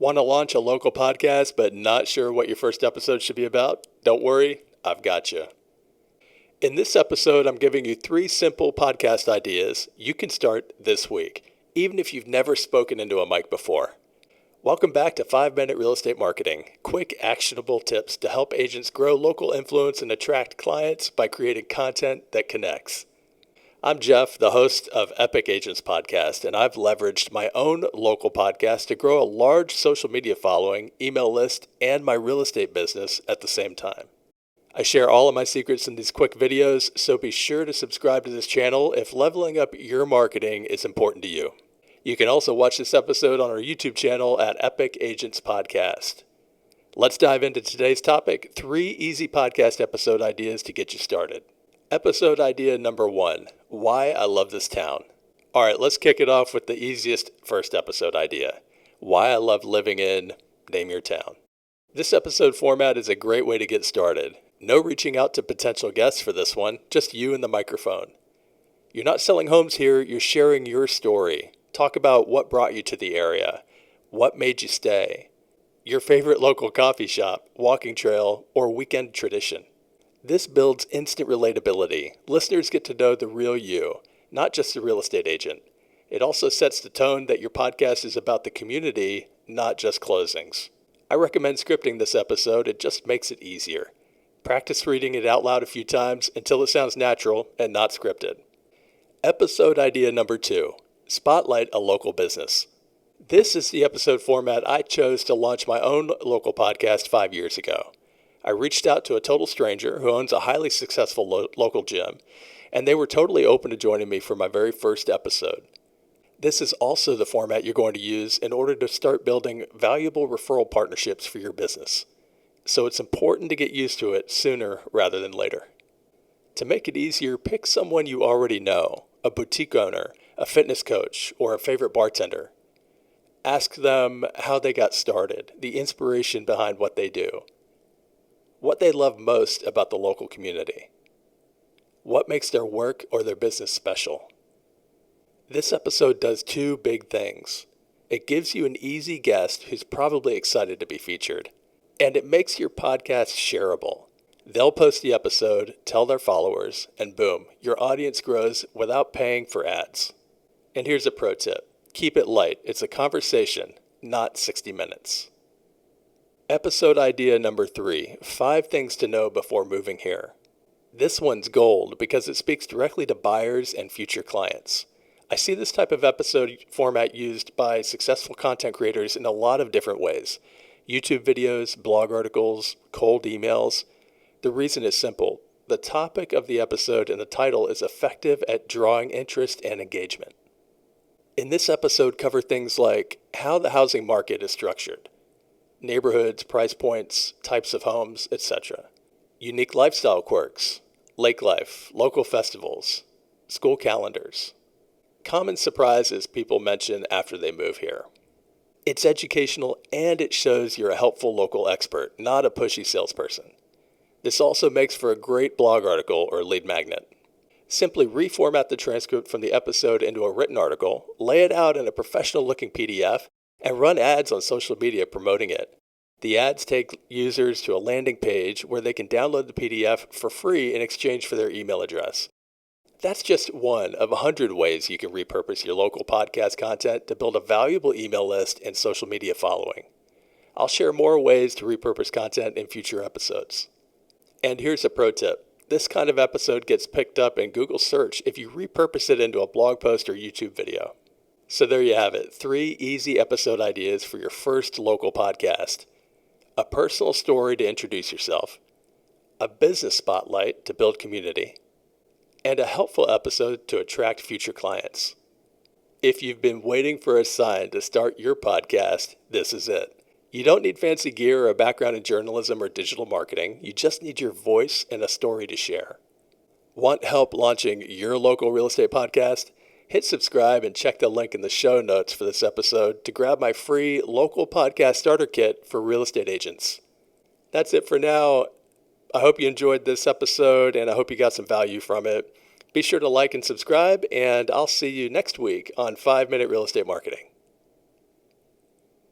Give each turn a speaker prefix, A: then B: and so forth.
A: Want to launch a local podcast but not sure what your first episode should be about? Don't worry, I've got you. In this episode, I'm giving you 3 simple podcast ideas you can start this week, even if you've never spoken into a mic before. Welcome back to 5-Minute Real Estate Marketing, quick actionable tips to help agents grow local influence and attract clients by creating content that connects. I'm Jeff, the host of Epic Agents Podcast, and I've leveraged my own local podcast to grow a large social media following, email list, and my real estate business at the same time. I share all of my secrets in these quick videos, so be sure to subscribe to this channel if leveling up your marketing is important to you. You can also watch this episode on our YouTube channel at Epic Agents Podcast. Let's dive into today's topic, 3 easy podcast episode ideas to get you started. Episode idea number 1, why I love this town. All right, let's kick it off with the easiest first episode idea, why I love living in, name your town. This episode format is a great way to get started. No reaching out to potential guests for this one, just you and the microphone. You're not selling homes here, you're sharing your story. Talk about what brought you to the area, what made you stay, your favorite local coffee shop, walking trail, or weekend tradition. This builds instant relatability. Listeners get to know the real you, not just the real estate agent. It also sets the tone that your podcast is about the community, not just closings. I recommend scripting this episode. It just makes it easier. Practice reading it out loud a few times until it sounds natural and not scripted. Episode idea number 2, spotlight a local business. This is the episode format I chose to launch my own local podcast 5 years ago. I reached out to a total stranger who owns a highly successful local gym, and they were totally open to joining me for my very first episode. This is also the format you're going to use in order to start building valuable referral partnerships for your business. So it's important to get used to it sooner rather than later. To make it easier, pick someone you already know, a boutique owner, a fitness coach, or a favorite bartender. Ask them how they got started, the inspiration behind what they do, what they love most about the local community, what makes their work or their business special. This episode does 2 big things. It gives you an easy guest who's probably excited to be featured, and it makes your podcast shareable. They'll post the episode, tell their followers, and boom, your audience grows without paying for ads. And here's a pro tip. Keep it light. It's a conversation, not 60 minutes. Episode idea number 3, 5 things to know before moving here. This one's gold because it speaks directly to buyers and future clients. I see this type of episode format used by successful content creators in a lot of different ways. YouTube videos, blog articles, cold emails. The reason is simple. The topic of the episode and the title is effective at drawing interest and engagement. In this episode, cover things like how the housing market is structured, neighborhoods, price points, types of homes, etc. Unique lifestyle quirks, lake life, local festivals, school calendars. Common surprises people mention after they move here. It's educational and it shows you're a helpful local expert, not a pushy salesperson. This also makes for a great blog article or lead magnet. Simply reformat the transcript from the episode into a written article, lay it out in a professional-looking PDF, and run ads on social media promoting it. The ads take users to a landing page where they can download the PDF for free in exchange for their email address. That's just one of 100 ways you can repurpose your local podcast content to build a valuable email list and social media following. I'll share more ways to repurpose content in future episodes. And here's a pro tip. This kind of episode gets picked up in Google search if you repurpose it into a blog post or YouTube video. So there you have it, 3 easy episode ideas for your first local podcast. A personal story to introduce yourself, a business spotlight to build community, and a helpful episode to attract future clients. If you've been waiting for a sign to start your podcast, this is it. You don't need fancy gear or a background in journalism or digital marketing. You just need your voice and a story to share. Want help launching your local real estate podcast? Hit subscribe and check the link in the show notes for this episode to grab my free local podcast starter kit for real estate agents. That's it for now. I hope you enjoyed this episode and I hope you got some value from it. Be sure to like and subscribe, and I'll see you next week on 5-Minute Real Estate Marketing.